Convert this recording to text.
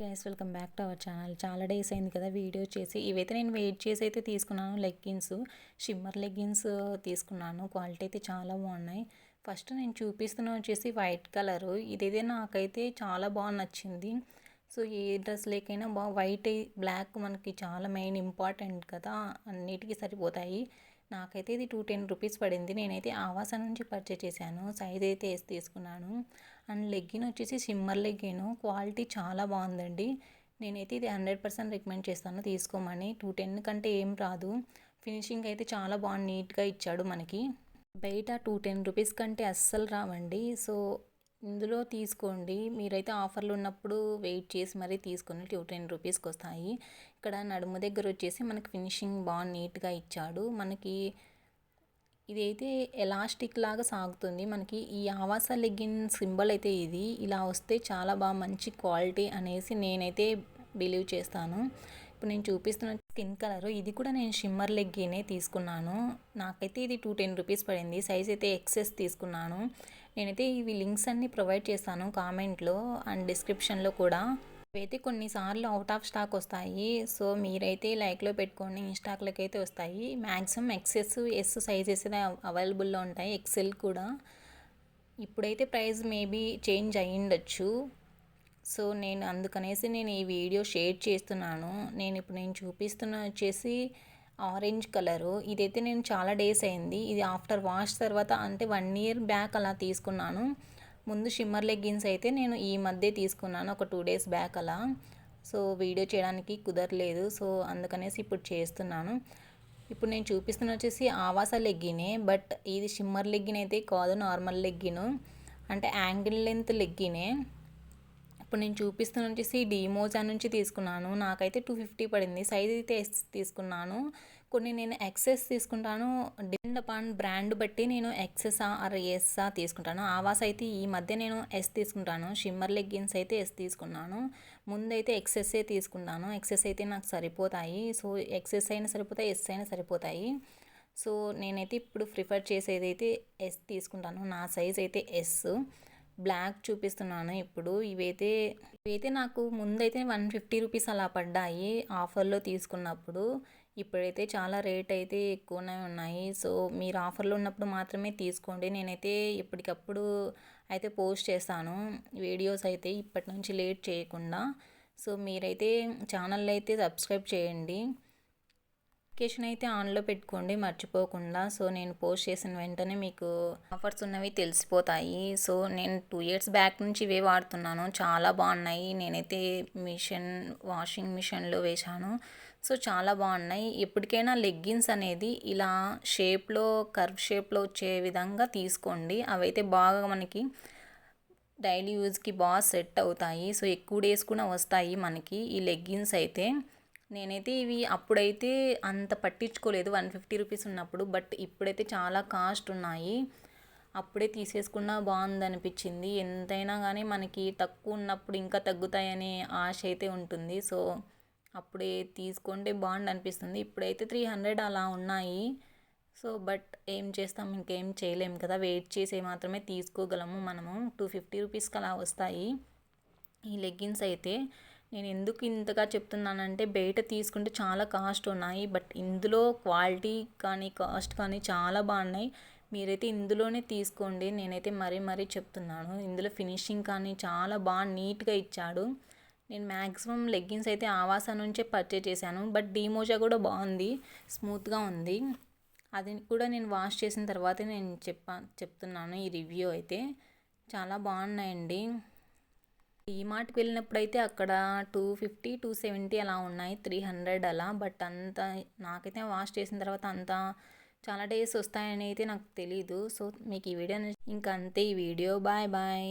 Guys welcome back to our channel. చాలా days అయింది కదా వీడియో చేసి. ఇవైతే నేను వెయిట్ చేసి అయితే తీసుకున్నాను లెగ్గిన్స్, షిమ్మర్ లెగ్గిన్స్ తీసుకున్నాను. క్వాలిటీ అయితే చాలా బాగున్నాయి. ఫస్ట్ నేను చూపిస్తున్న వచ్చేసి వైట్ కలరు. ఇదైతే నాకైతే చాలా బాగా నచ్చింది. సో ఏ డ్రెస్ లేకైనా వైట్ బ్లాక్ మనకి చాలా మెయిన్ ఇంపార్టెంట్ కదా, అన్నిటికీ సరిపోతాయి. నాకైతే ఇది 210 రూపీస్ పడింది. నేనైతే ఆవాస నుంచి పర్చేస్ చేశాను. సైజ్ అయితే వేసి తీసుకున్నాను. అండ్ లెగ్గిన్ వచ్చేసి షిమ్మర్ లెగ్గిన్, క్వాలిటీ చాలా బాగుందండి. నేనైతే ఇది 100% రికమెండ్ చేస్తాను తీసుకోమని. 210 కంటే ఏం రాదు. ఫినిషింగ్ అయితే చాలా బాగుంది, నీట్గా ఇచ్చాడు మనకి. బయట 210 రూపీస్ కంటే అస్సలు రావండి. సో ఇందులో తీసుకోండి. మీరైతే ఆఫర్లు ఉన్నప్పుడు వెయిట్ చేసి మరీ తీసుకొని 210 రూపీస్కి వస్తాయి. ఇక్కడ నడుము దగ్గర వచ్చేసి మనకి ఫినిషింగ్ బాగా నీట్గా ఇచ్చాడు. మనకి ఇదైతే ఎలాస్టిక్ లాగా సాగుతుంది. మనకి ఈ ఆవాస లెగ్గిన్ సింబల్ అయితే ఇది ఇలా వస్తే చాలా బాగా మంచి క్వాలిటీ అనేసి నేనైతే బిలీవ్ చేస్తాను. ఇప్పుడు నేను చూపిస్తున్న స్కిన్ కలర్ ఇది కూడా నేను షిమ్మర్ లెగ్గినే తీసుకున్నాను. నాకైతే ఇది 210 రూపీస్ పడింది. సైజ్ అయితే ఎక్సెస్ తీసుకున్నాను. నేనైతే ఇవి లింక్స్ అన్నీ ప్రొవైడ్ చేస్తాను కామెంట్లో అండ్ డిస్క్రిప్షన్లో కూడా. ఇవైతే కొన్నిసార్లు అవుట్ ఆఫ్ స్టాక్ వస్తాయి. సో మీరైతే లైక్లో పెట్టుకోండి, ఇన్స్టాక్లోకి అయితే వస్తాయి. మ్యాక్సిమం ఎక్సెస్ ఎస్ సైజెస్ అవైలబుల్లో ఉంటాయి, ఎక్సెల్ కూడా. ఇప్పుడైతే ప్రైస్ మేబీ చేంజ్ అయ్యిండొచ్చు. సో నేను అందుకనేసి నేను ఈ వీడియో షేర్ చేస్తున్నాను. నేను చూపిస్తున్న వచ్చేసి ఆరెంజ్ కలరు. ఇదైతే నేను చాలా డేస్ అయింది. ఇది ఆఫ్టర్ వాష్ తర్వాత అంటే 1 ఇయర్ బ్యాక్ అలా తీసుకున్నాను. ముందు షిమ్మర్ లెగ్గిన్స్ అయితే నేను ఈ మధ్య తీసుకున్నాను, ఒక 2 డేస్ బ్యాక్ అలా. సో వీడియో చేయడానికి కుదరలేదు. సో అందుకనేసి ఇప్పుడు చేస్తున్నాను. ఇప్పుడు నేను చూపిస్తున్న వచ్చేసి ఆవాస లెగ్గినే, బట్ ఇది షిమ్మర్ లెగ్గిన్ అయితే కాదు, నార్మల్ లెగ్గిన్ అంటే యాంగిల్ లెంత్ లెగ్గినే. ఇప్పుడు నేను చూపిస్తున్న వచ్చేసి డీమోజా నుంచి తీసుకున్నాను. నాకైతే 250 పడింది. సైజ్ అయితే ఎస్ తీసుకున్నాను. కొన్ని నేను ఎక్సెస్ తీసుకుంటాను, డిపెండ్ అపాన్ బ్రాండ్ బట్టి నేను ఎక్సెస్ ఆర్ ఎస్ తీసుకుంటాను. ఆవాస్ అయితే ఈ మధ్య నేను ఎస్ తీసుకుంటాను. షిమ్మర్ లెగ్గిన్స్ అయితే ఎస్ తీసుకున్నాను. ముందైతే ఎక్సెస్ఏ తీసుకున్నాను. ఎక్సెస్ అయితే నాకు సరిపోతాయి. సో ఎక్సెస్ అయినా సరిపోతాయి, ఎస్ అయినా సరిపోతాయి. సో నేనైతే ఇప్పుడు ప్రిఫర్ చేసేది అయితే ఎస్ తీసుకుంటాను. నా సైజ్ అయితే ఎస్. బ్లాక్ చూపిస్తున్నాను ఇప్పుడు. ఇవైతే నాకు ముందైతే 150 రూపీస్ అలా పడ్డాయి ఆఫర్లో తీసుకున్నప్పుడు. ఇప్పుడైతే చాలా రేట్ అయితే ఎక్కువనే ఉన్నాయి. సో మీరు ఆఫర్లో ఉన్నప్పుడు మాత్రమే తీసుకోండి. నేనైతే ఎప్పటికప్పుడు అయితే పోస్ట్ చేస్తాను వీడియోస్ అయితే, ఇప్పటి నుంచి లేట్ చేయకుండా. సో మీరైతే ఛానల్ అయితే సబ్స్క్రైబ్ చేయండి, నోటిఫికేషన్ అయితే ఆన్లో పెట్టుకోండి మర్చిపోకుండా. సో నేను పోస్ట్ చేసిన వెంటనే మీకు ఆఫర్స్ ఉన్నవి తెలిసిపోతాయి. సో నేను 2 ఇయర్స్ బ్యాక్ నుంచి ఇవే వాడుతున్నాను, చాలా బాగున్నాయి. నేనైతే వాషింగ్ మిషన్లో వేశాను. సో చాలా బాగున్నాయి. ఎప్పటికైనా లెగ్గిన్స్ అనేది ఇలా షేప్లో, కర్వ్ షేప్లో వచ్చే విధంగా తీసుకోండి. అవైతే బాగా మనకి డైలీ యూజ్కి బాగా సెట్ అవుతాయి. సో ఎక్కువ డేస్ కూడా వస్తాయి మనకి ఈ లెగ్గిన్స్ అయితే. నేనైతే ఇవి అప్పుడైతే అంత పట్టించుకోలేదు 150 రూపీస్ ఉన్నప్పుడు, బట్ ఇప్పుడైతే చాలా కాస్ట్ ఉన్నాయి. అప్పుడే తీసేసుకున్నా బాగుందనిపించింది. ఎంతైనా కానీ మనకి తక్కువ ఉన్నప్పుడు ఇంకా తగ్గుతాయనే ఆశ అయితే ఉంటుంది. సో అప్పుడే తీసుకుంటే బాగుండు అనిపిస్తుంది. ఇప్పుడైతే 300 అలా ఉన్నాయి. సో బట్ ఏం చేస్తాం, ఇంకేం చేయలేము కదా, వెయిట్ చేసి మాత్రమే తీసుకోగలము మనము. 250 రూపీస్కి అలా వస్తాయి ఈ లెగ్గిన్స్ అయితే. నేను ఎందుకు ఇంతగా చెప్తున్నానంటే బయట తీసుకుంటే చాలా కాస్ట్ ఉన్నాయి, బట్ ఇందులో క్వాలిటీ కానీ కాస్ట్ కానీ చాలా బాగున్నాయి. మీరైతే ఇందులోనే తీసుకోండి. నేనైతే మరీ చెప్తున్నాను. ఇందులో ఫినిషింగ్ కానీ చాలా బాగా నీట్గా ఇచ్చాడు. నేను మ్యాక్సిమం లెగ్గిన్స్ అయితే ఆవాస నుంచే పర్చేస్ చేశాను, బట్ డీమోజా కూడా బాగుంది, స్మూత్గా ఉంది. అది కూడా నేను వాష్ చేసిన తర్వాతే నేను చెప్తున్నాను ఈ రివ్యూ అయితే. చాలా బాగున్నాయండి. డీమార్ట్కి వెళ్ళినప్పుడు అక్కడ 250, 270 అలా ఉన్నాయి, 300 అలా. బట్ అంత నాకైతే వాష్ చేసిన తర్వాత అంత చాలా డేస్ వస్తాయని అయితే నాకు తెలీదు. సో మీకు ఈ వీడియో ఇంకా అంతే. ఈ వీడియో బాయ్.